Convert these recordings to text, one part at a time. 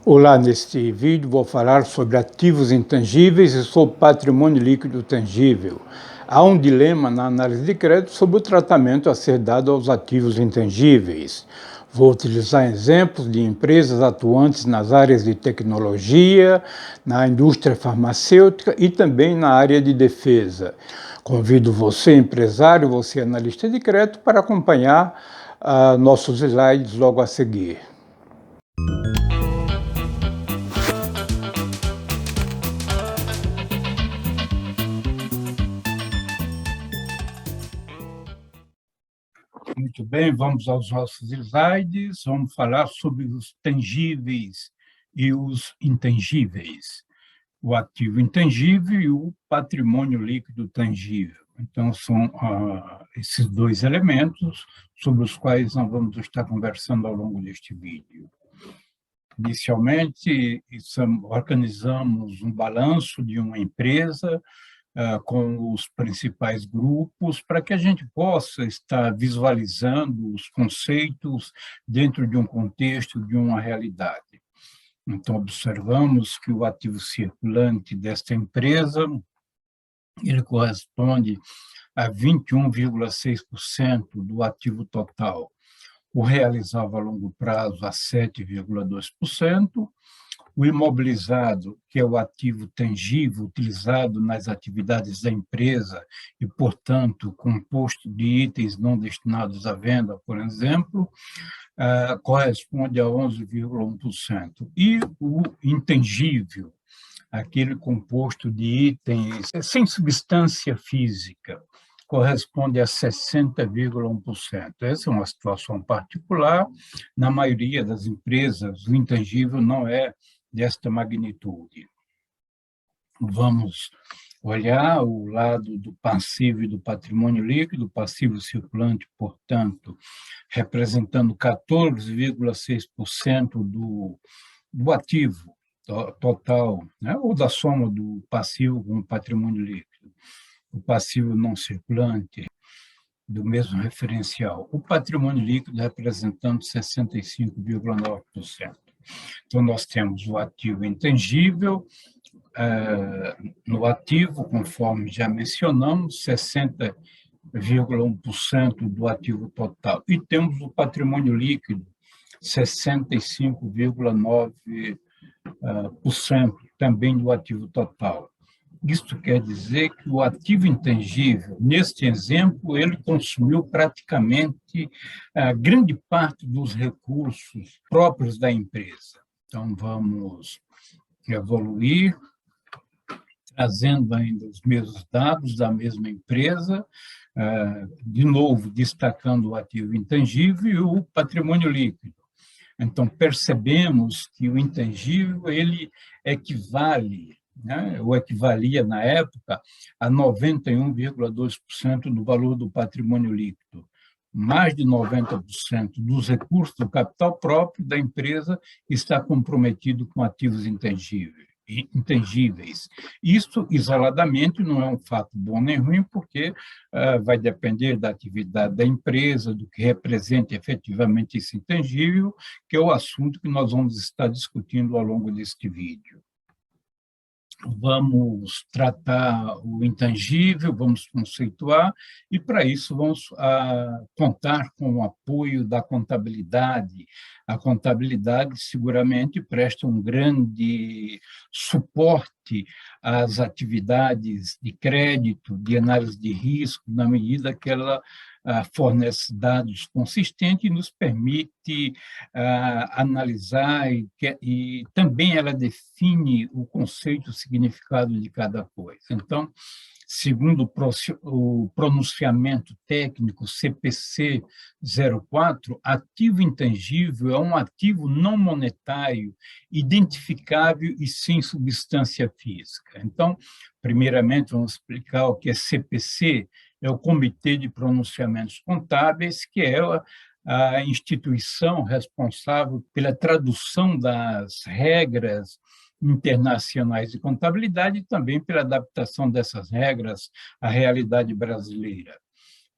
Olá, neste vídeo vou falar sobre ativos intangíveis e sobre patrimônio líquido tangível. Há um dilema na análise de crédito sobre o tratamento a ser dado aos ativos intangíveis. Vou utilizar exemplos de empresas atuantes nas áreas de tecnologia, na indústria farmacêutica e também na área de defesa. Convido você, empresário, você, analista de crédito, para acompanhar nossos slides logo a seguir. Muito bem, vamos aos nossos slides. Vamos falar sobre os tangíveis e os intangíveis. O ativo intangível e o patrimônio líquido tangível. Então, são esses dois elementos sobre os quais nós vamos estar conversando ao longo deste vídeo. Inicialmente, organizamos um balanço de uma empresa, com os principais grupos, para que a gente possa estar visualizando os conceitos dentro de um contexto, de uma realidade. Então, observamos que o ativo circulante desta empresa, ele corresponde a 21,6% do ativo total. O realizado a longo prazo a 7,2%, o imobilizado, que é o ativo tangível utilizado nas atividades da empresa e, portanto, composto de itens não destinados à venda, por exemplo, corresponde a 11,1%. E o intangível, aquele composto de itens sem substância física, corresponde a 60,1%. Essa é uma situação particular. Na maioria das empresas, o intangível não é desta magnitude. Vamos olhar o lado do passivo e do patrimônio líquido, passivo circulante, portanto, representando 14,6% do ativo total, né, ou da soma do passivo com o patrimônio líquido. O passivo não circulante, do mesmo referencial. O patrimônio líquido representando 65,9%. Então, nós temos o ativo intangível, no ativo, conforme já mencionamos, 60,1% do ativo total. E temos o patrimônio líquido, 65,9% também do ativo total. Isto quer dizer que o ativo intangível, neste exemplo, ele consumiu praticamente a grande parte dos recursos próprios da empresa. Então, vamos evoluir, trazendo ainda os mesmos dados da mesma empresa, de novo, destacando o ativo intangível e o patrimônio líquido. Então, percebemos que o intangível, ele equivale, né, ou equivalia na época, a 91,2% do valor do patrimônio líquido. Mais de 90% dos recursos do capital próprio da empresa está comprometido com ativos intangíveis. Isso, isoladamente, não é um fato bom nem ruim, porque vai depender da atividade da empresa, do que representa efetivamente esse intangível, que é o assunto que nós vamos estar discutindo ao longo deste vídeo. Vamos tratar o intangível, vamos conceituar, e para isso vamos contar com o apoio da contabilidade. A contabilidade seguramente presta um grande suporte às atividades de crédito, de análise de risco, na medida que ela fornece dados consistentes e nos permite analisar e também ela define o conceito, o significado de cada coisa. Então, segundo o pronunciamento técnico CPC 04, ativo intangível é um ativo não monetário, identificável e sem substância física. Então, primeiramente, vamos explicar o que é CPC, é o Comitê de Pronunciamentos Contábeis, que é a instituição responsável pela tradução das regras internacionais de contabilidade e também pela adaptação dessas regras à realidade brasileira.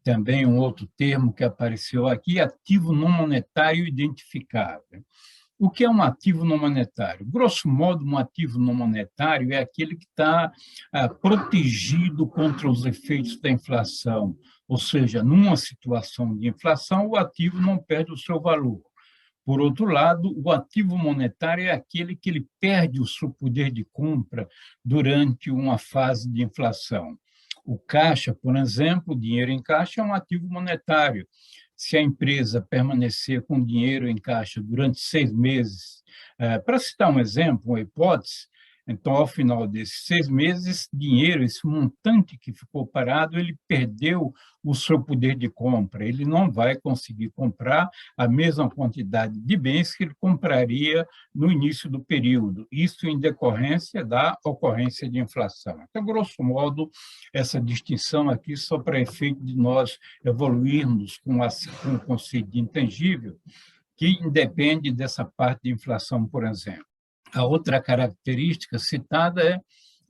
Também um outro termo que apareceu aqui, ativo não monetário identificável. O que é um ativo não monetário? Grosso modo, um ativo não monetário é aquele que está protegido contra os efeitos da inflação, ou seja, numa situação de inflação, o ativo não perde o seu valor. Por outro lado, o ativo monetário é aquele que ele perde o seu poder de compra durante uma fase de inflação. O caixa, por exemplo, o dinheiro em caixa é um ativo monetário. Se a empresa permanecer com dinheiro em caixa durante 6 meses, para citar um exemplo, uma hipótese, então, ao final desses 6 meses, esse dinheiro, esse montante que ficou parado, ele perdeu o seu poder de compra. Ele não vai conseguir comprar a mesma quantidade de bens que ele compraria no início do período. Isso em decorrência da ocorrência de inflação. Então, grosso modo, essa distinção aqui só para efeito de nós evoluirmos com o conceito de intangível, que independe dessa parte de inflação, por exemplo. A outra característica citada é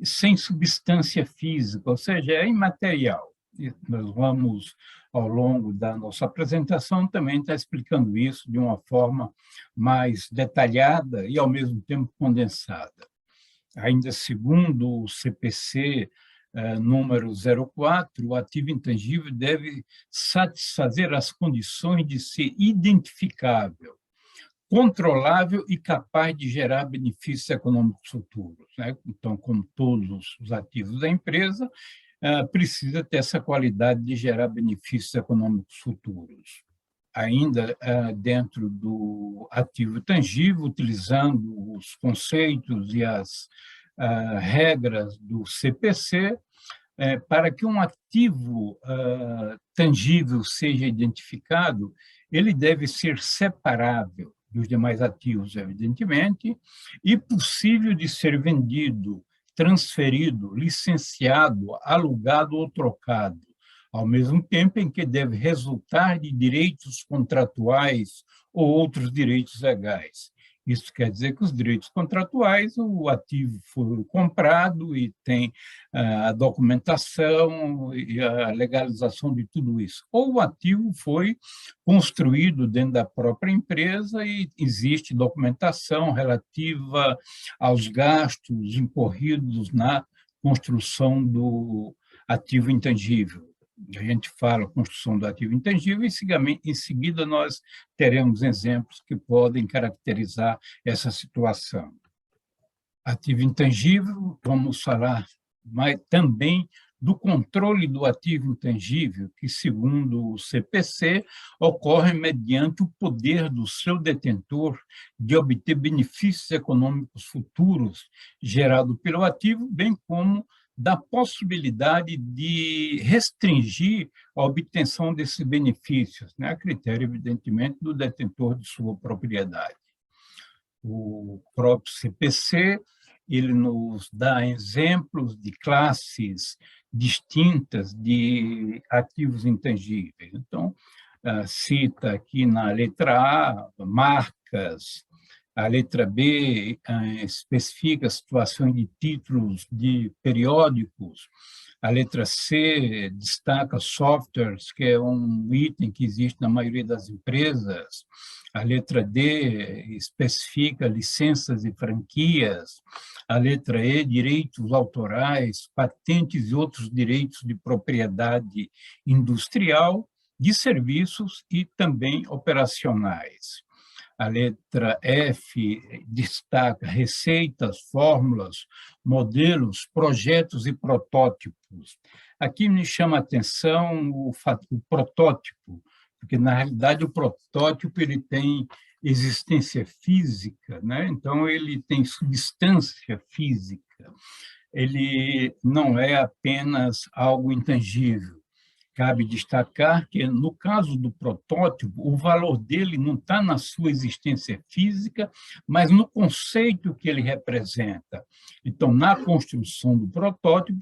sem substância física, ou seja, é imaterial. E nós vamos, ao longo da nossa apresentação, também estar explicando isso de uma forma mais detalhada e, ao mesmo tempo, condensada. Ainda segundo o CPC número 04, o ativo intangível deve satisfazer as condições de ser identificável, controlável e capaz de gerar benefícios econômicos futuros, né? Então, como todos os ativos da empresa, precisa ter essa qualidade de gerar benefícios econômicos futuros. Ainda dentro do ativo tangível, utilizando os conceitos e as regras do CPC, para que um ativo tangível seja identificado, ele deve ser separável dos demais ativos, evidentemente, e possível de ser vendido, transferido, licenciado, alugado ou trocado, ao mesmo tempo em que deve resultar de direitos contratuais ou outros direitos legais. Isso quer dizer que os direitos contratuais, o ativo foi comprado e tem a documentação e a legalização de tudo isso. Ou o ativo foi construído dentro da própria empresa e existe documentação relativa aos gastos incorridos na construção do ativo intangível. A gente fala construção do ativo intangível e, em seguida, nós teremos exemplos que podem caracterizar essa situação. Ativo intangível, vamos falar também do controle do ativo intangível, que, segundo o CPC, ocorre mediante o poder do seu detentor de obter benefícios econômicos futuros gerados pelo ativo, bem como da possibilidade de restringir a obtenção desses benefícios, né, a critério, evidentemente, do detentor de sua propriedade. O próprio CPC, ele nos dá exemplos de classes distintas de ativos intangíveis. Então, cita aqui na letra A, marcas. A letra B especifica situações de títulos de periódicos. A letra C destaca softwares, que é um item que existe na maioria das empresas. A letra D especifica licenças e franquias. A letra E, direitos autorais, patentes e outros direitos de propriedade industrial, de serviços e também operacionais. A letra F destaca receitas, fórmulas, modelos, projetos e protótipos. Aqui me chama a atenção o protótipo, porque, na realidade, o protótipo ele tem existência física, né? Então, ele tem substância física. Ele não é apenas algo intangível. Cabe destacar que, no caso do protótipo, o valor dele não está na sua existência física, mas no conceito que ele representa. Então, na construção do protótipo,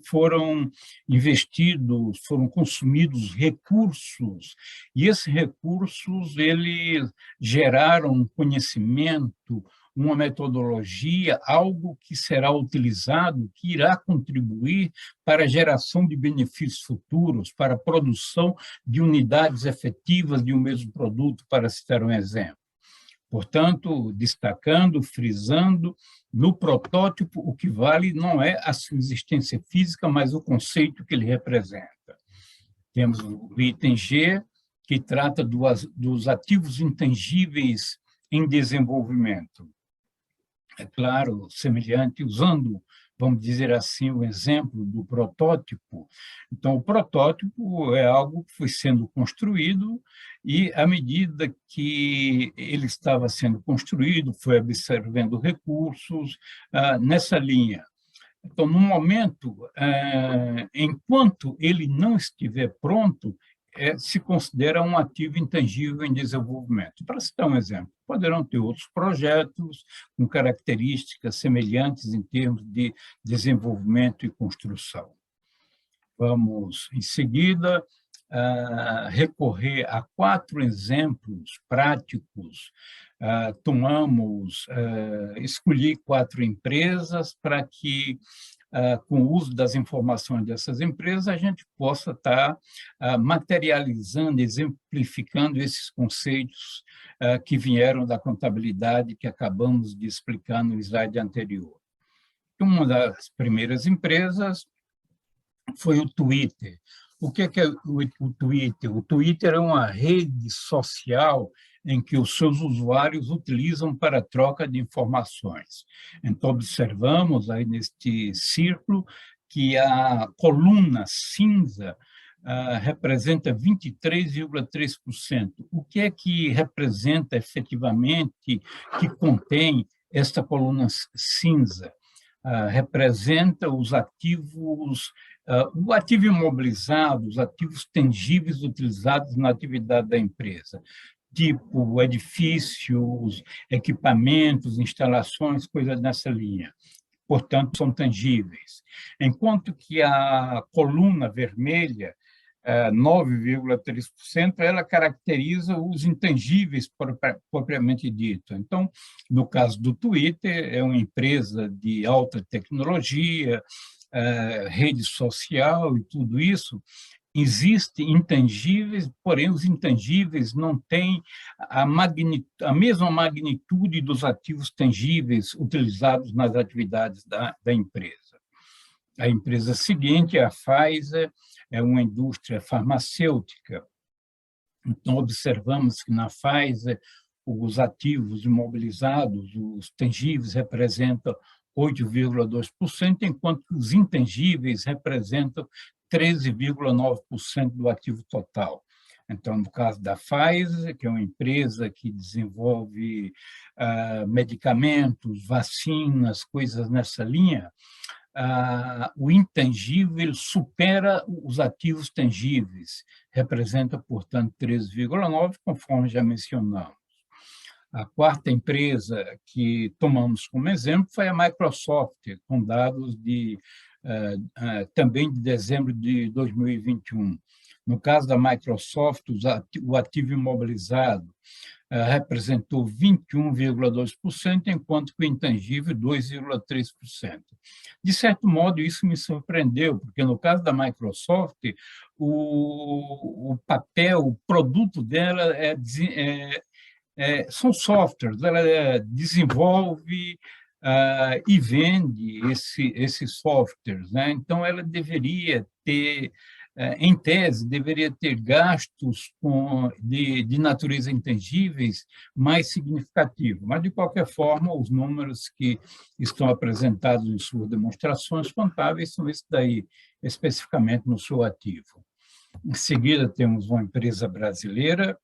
foram investidos, foram consumidos recursos, e esses recursos eles geraram um conhecimento, uma metodologia, algo que será utilizado, que irá contribuir para a geração de benefícios futuros, para a produção de unidades efetivas de um mesmo produto, para citar um exemplo. Portanto, destacando, frisando, no protótipo, o que vale não é a sua existência física, mas o conceito que ele representa. Temos o item G, que trata dos ativos intangíveis em desenvolvimento. É claro, semelhante, usando, vamos dizer assim, o exemplo do protótipo. Então, o protótipo é algo que foi sendo construído e, à medida que ele estava sendo construído, foi absorvendo recursos nessa linha. Então, no momento, enquanto ele não estiver pronto, se considera um ativo intangível em desenvolvimento. Para citar um exemplo, poderão ter outros projetos com características semelhantes em termos de desenvolvimento e construção. Vamos, em seguida, recorrer a 4 exemplos práticos. Escolhi 4 empresas para que, com o uso das informações dessas empresas, a gente possa estar materializando, exemplificando esses conceitos que vieram da contabilidade que acabamos de explicar no slide anterior. Uma das primeiras empresas foi o Twitter. O que é o Twitter? O Twitter é uma rede social em que os seus usuários utilizam para a troca de informações. Então, observamos aí neste círculo que a coluna cinza representa 23,3%. O que é que representa efetivamente, que contém esta coluna cinza? Representa os ativos, o ativo imobilizado, os ativos tangíveis utilizados na atividade da empresa, tipo edifícios, equipamentos, instalações, coisas nessa linha. Portanto, são tangíveis. Enquanto que a coluna vermelha, 9,3%, ela caracteriza os intangíveis propriamente dito. Então, no caso do Twitter, é uma empresa de alta tecnologia, rede social e tudo isso. Existem intangíveis, porém os intangíveis não têm a mesma magnitude dos ativos tangíveis utilizados nas atividades da empresa. A empresa seguinte é a Pfizer, é uma indústria farmacêutica. Então, observamos que na Pfizer, os ativos imobilizados, os tangíveis, representam 8,2%, enquanto que os intangíveis representam 13,9% do ativo total. Então, no caso da Pfizer, que é uma empresa que desenvolve medicamentos, vacinas, coisas nessa linha, o intangível supera os ativos tangíveis, representa, portanto, 13,9%, conforme já mencionamos. A quarta empresa que tomamos como exemplo foi a Microsoft, com dados também de dezembro de 2021. No caso da Microsoft, o ativo imobilizado representou 21,2%, enquanto que o intangível, 2,3%. De certo modo, isso me surpreendeu, porque no caso da Microsoft, o papel, o produto dela são softwares, ela desenvolve e vende esses softwares, né? Então, ela deveria ter, em tese, deveria ter gastos de natureza intangíveis mais significativos, mas, de qualquer forma, os números que estão apresentados em suas demonstrações contábeis são esses daí, especificamente no seu ativo. Em seguida, temos uma empresa brasileira,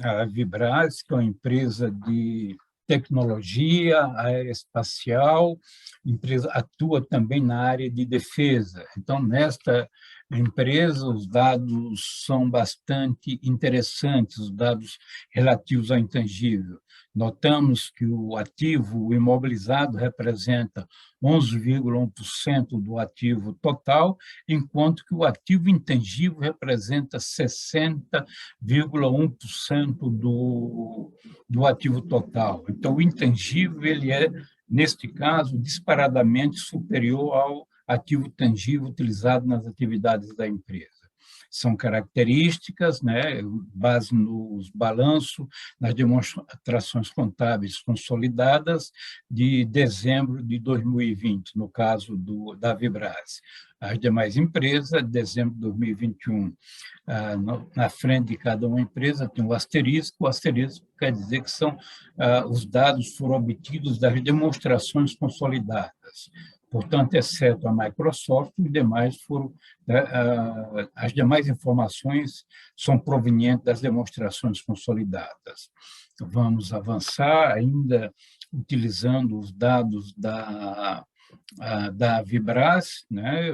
a Vibraz, que é uma empresa de tecnologia aeroespacial, a empresa atua também na área de defesa. Então, nesta empresa, os dados são bastante interessantes, os dados relativos ao intangível. Notamos que o ativo imobilizado representa 11,1% do ativo total, enquanto que o ativo intangível representa 60,1% do ativo total. Então, o intangível ele é, neste caso, disparadamente superior ao ativo tangível utilizado nas atividades da empresa. são características, né, base nos balanços, nas demonstrações contábeis consolidadas de dezembro de 2020, no caso da Vibraz. As demais empresas, dezembro de 2021, na frente de cada uma empresa tem um asterisco. O asterisco quer dizer que são os dados foram obtidos das demonstrações consolidadas. Portanto, exceto a Microsoft, os demais foram, as demais informações são provenientes das demonstrações consolidadas. Vamos avançar ainda utilizando os dados da Vibraz, né,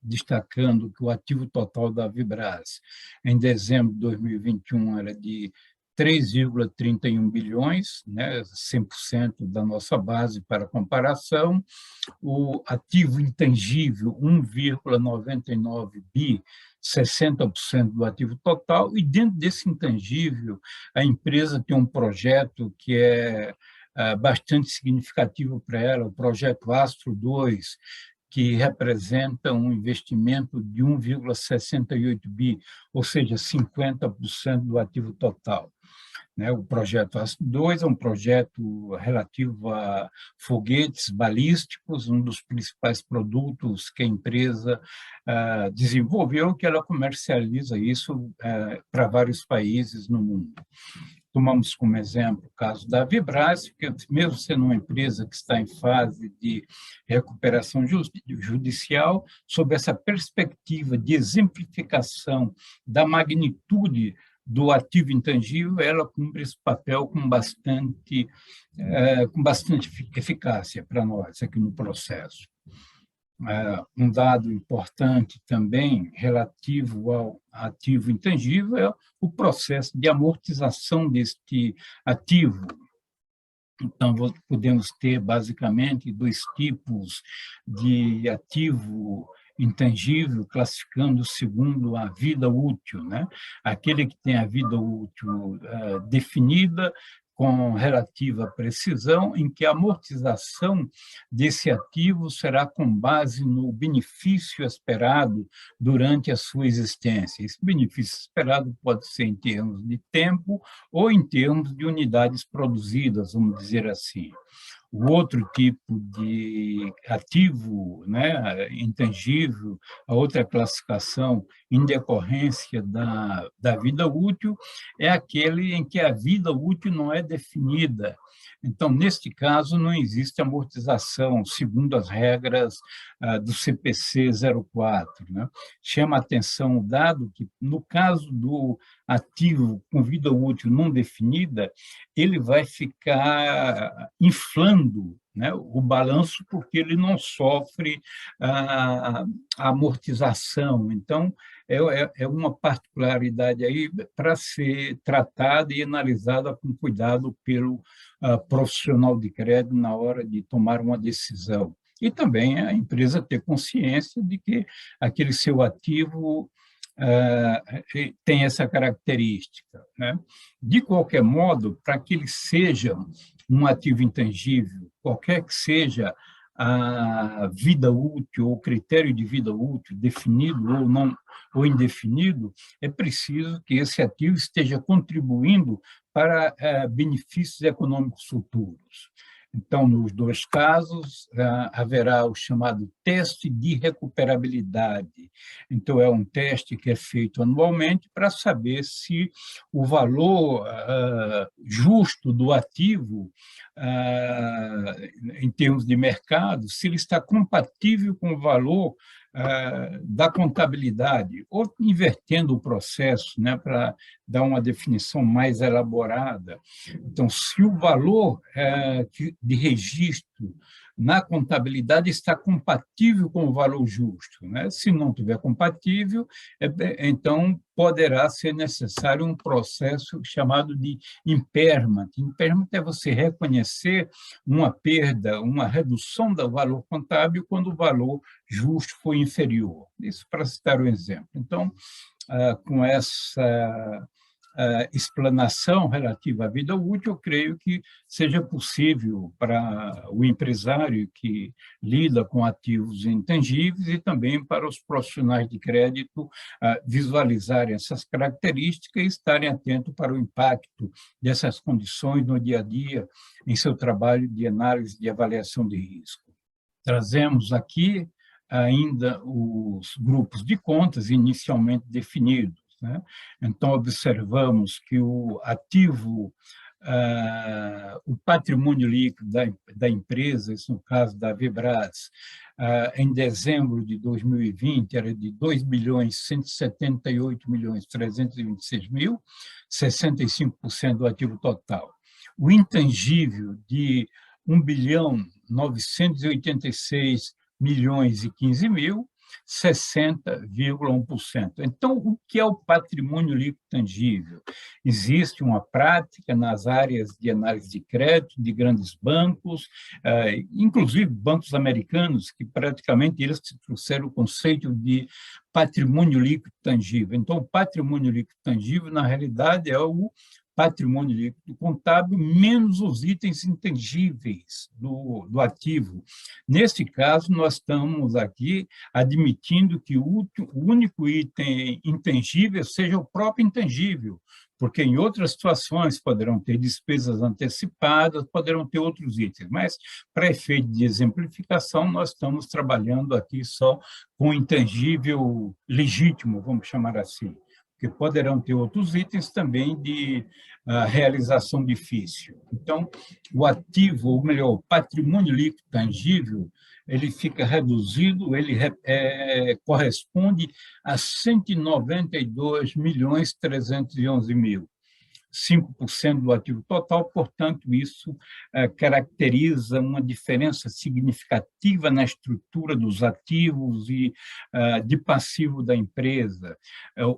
destacando que o ativo total da Vibraz em dezembro de 2021 era de 3,31 bilhões, né, 100% da nossa base para comparação. O ativo intangível, 1,99 bi, 60% do ativo total, e dentro desse intangível, a empresa tem um projeto que é bastante significativo para ela, o projeto Astro 2, que representa um investimento de 1,68 bi, ou seja, 50% do ativo total. O projeto Astro 2 é um projeto relativo a foguetes balísticos, um dos principais produtos que a empresa desenvolveu, que ela comercializa isso para vários países no mundo. Tomamos como exemplo o caso da Vibraz, que mesmo sendo uma empresa que está em fase de recuperação judicial, sob essa perspectiva de exemplificação da magnitude do ativo intangível, ela cumpre esse papel com bastante eficácia para nós aqui no processo. Um dado importante também relativo ao ativo intangível é o processo de amortização deste ativo. Então, podemos ter basicamente dois tipos de ativo intangível, classificando segundo a vida útil, né? Aquele que tem a vida útil definida com relativa precisão, em que a amortização desse ativo será com base no benefício esperado durante a sua existência. Esse benefício esperado pode ser em termos de tempo ou em termos de unidades produzidas, vamos dizer assim. O outro tipo de ativo, né, intangível, a outra classificação em decorrência da vida útil, é aquele em que a vida útil não é definida. Então, neste caso, não existe amortização, segundo as regras do CPC 04. Né? Chama a atenção o dado que, no caso do ativo com vida útil não definida, ele vai ficar inflando, né, o balanço, porque ele não sofre a amortização. Então, é uma particularidade aí para ser tratada e analisada com cuidado pelo profissional de crédito na hora de tomar uma decisão. E também a empresa ter consciência de que aquele seu ativo tem essa característica. Né? De qualquer modo, para que ele seja um ativo intangível, qualquer que seja a vida útil ou critério de vida útil, definido ou não ou indefinido, é preciso que esse ativo esteja contribuindo para benefícios econômicos futuros. Então, nos dois casos, haverá o chamado teste de recuperabilidade. Então, é um teste que é feito anualmente para saber se o valor justo do ativo, em termos de mercado, se ele está compatível com o valor da contabilidade, ou invertendo o processo, né, para dar uma definição mais elaborada. Então, se o valor de registro na contabilidade está compatível com o valor justo, né? Se não tiver compatível, então poderá ser necessário um processo chamado de impairment. Impairment é você reconhecer uma perda, uma redução do valor contábil quando o valor justo foi inferior. Isso para citar um exemplo. Então, com essa explanação relativa à vida útil, eu creio que seja possível para o empresário que lida com ativos intangíveis e também para os profissionais de crédito visualizarem essas características e estarem atentos para o impacto dessas condições no dia a dia em seu trabalho de análise de avaliação de risco. Trazemos aqui ainda os grupos de contas inicialmente definidos, né? Então, observamos que o ativo, o patrimônio líquido da empresa, isso no caso da Vibraz, em dezembro de 2020, era de 2.178.326.000, 65% do ativo total. O intangível de 1.986.015.000, 60,1%. Então, o que é o patrimônio líquido tangível? Existe uma prática nas áreas de análise de crédito de grandes bancos, inclusive bancos americanos, que praticamente eles trouxeram o conceito de patrimônio líquido tangível. Então, o patrimônio líquido tangível, na realidade, é o patrimônio líquido contábil menos os itens intangíveis do ativo. Nesse caso, nós estamos aqui admitindo que o único item intangível seja o próprio intangível, porque em outras situações poderão ter despesas antecipadas, poderão ter outros itens, mas para efeito de exemplificação, nós estamos trabalhando aqui só com o intangível legítimo, vamos chamar assim, porque poderão ter outros itens também de realização difícil. Então, o ativo, ou melhor, o patrimônio líquido tangível, ele fica reduzido, ele corresponde a 192.311.000, 5% do ativo total, portanto, isso caracteriza uma diferença significativa na estrutura dos ativos e de passivo da empresa.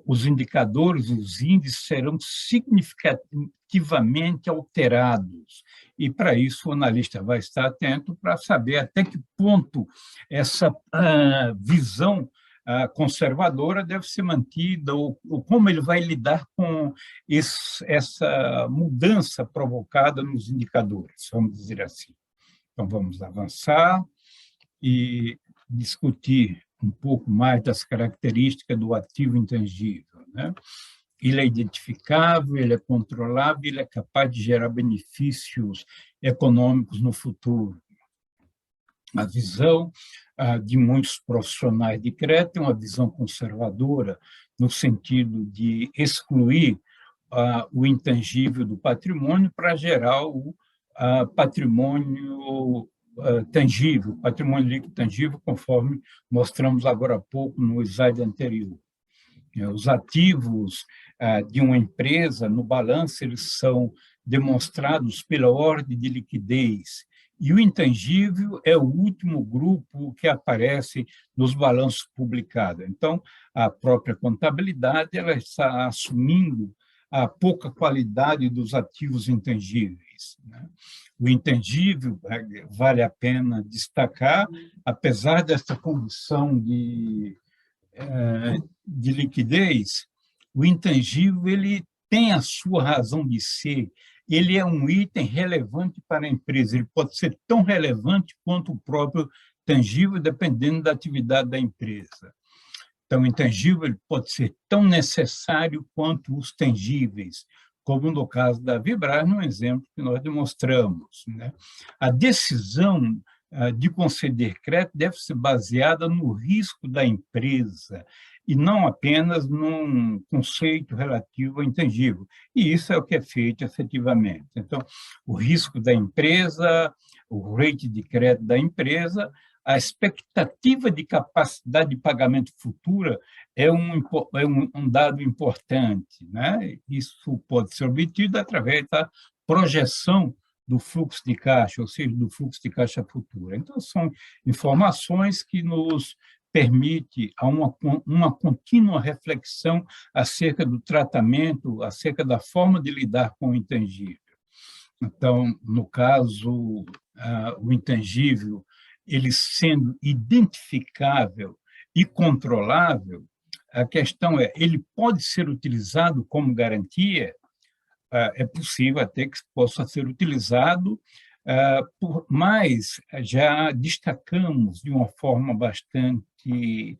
Os indicadores, os índices serão significativamente alterados, e para isso o analista vai estar atento para saber até que ponto essa visão conservadora deve ser mantida, ou como ele vai lidar com essa mudança provocada nos indicadores, vamos dizer assim. Então, vamos avançar e discutir um pouco mais das características do ativo intangível, né? Ele é identificável, ele é controlável, ele é capaz de gerar benefícios econômicos no futuro. A visão de muitos profissionais de crédito é uma visão conservadora, no sentido de excluir o intangível do patrimônio para gerar o patrimônio tangível, patrimônio líquido tangível, conforme mostramos agora há pouco no slide anterior. Os ativos de uma empresa, no balanço, eles são demonstrados pela ordem de liquidez, e o intangível é o último grupo que aparece nos balanços publicados. Então, a própria contabilidade ela está assumindo a pouca qualidade dos ativos intangíveis, né? O intangível, vale a pena destacar, apesar dessa condição de liquidez, o intangível ele tem a sua razão de ser, ele é um item relevante para a empresa, ele pode ser tão relevante quanto o próprio tangível, dependendo da atividade da empresa. Então, o intangível ele pode ser tão necessário quanto os tangíveis, como no caso da Vibraz, no exemplo que nós demonstramos, né? A decisão de conceder crédito deve ser baseada no risco da empresa e não apenas num conceito relativo ao intangível. E isso é o que é feito efetivamente. Então, o risco da empresa, o rate de crédito da empresa, a expectativa de capacidade de pagamento futura é um dado importante, né? Isso pode ser obtido através da projeção do fluxo de caixa, ou seja, do fluxo de caixa futura. Então, são informações que nos permite uma contínua reflexão acerca do tratamento, acerca da forma de lidar com o intangível. Então, no caso, o intangível, ele sendo identificável e controlável, A questão é, ele pode ser utilizado como garantia? É possível até que possa ser utilizado, mas já destacamos de uma forma bastante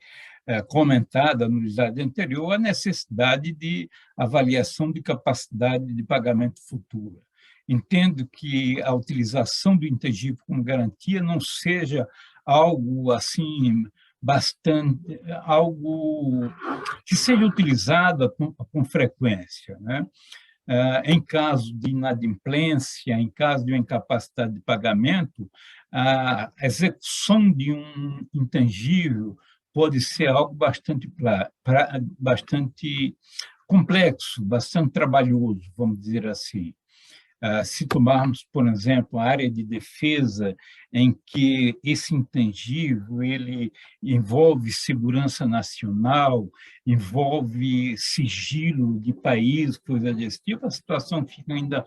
comentada no slide anterior a necessidade de avaliação de capacidade de pagamento futura. Entendo que a utilização do intangível como garantia não seja algo assim bastante algo que seja utilizado com frequência, né? Em caso de inadimplência, em caso de uma incapacidade de pagamento, a execução de um intangível pode ser algo bastante complexo, bastante trabalhoso, vamos dizer assim. Se tomarmos, por exemplo, a área de defesa, em que esse intangível ele envolve segurança nacional, envolve sigilo de país, coisa desse tipo, a situação fica ainda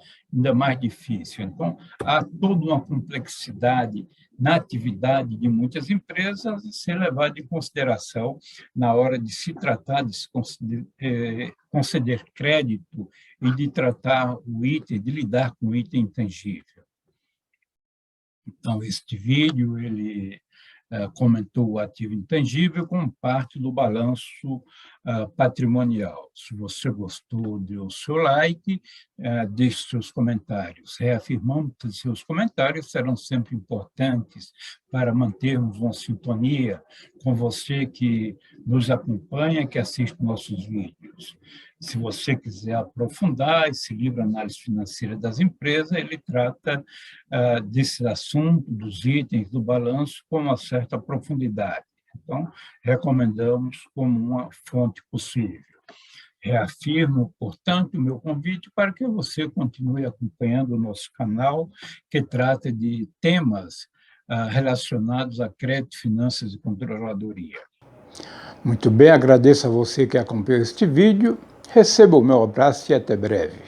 mais difícil. Então, há toda uma complexidade na atividade de muitas empresas a ser levada em consideração na hora de se tratar de se conceder crédito e de tratar o item, de lidar com o item intangível. Então, este vídeo, ele comentou o ativo intangível como parte do balanço patrimonial. Se você gostou, dê o seu like, deixe seus comentários. Reafirmando que seus comentários serão sempre importantes para mantermos uma sintonia com você que nos acompanha, que assiste nossos vídeos. Se você quiser aprofundar, esse livro Análise Financeira das Empresas, ele trata desse assunto, dos itens do balanço, com uma certa profundidade. Então, recomendamos como uma fonte possível. Reafirmo, portanto, o meu convite para que você continue acompanhando o nosso canal, que trata de temas relacionados a crédito, finanças e controladoria. Muito bem, agradeço a você que acompanhou este vídeo. Receba o meu abraço e até breve.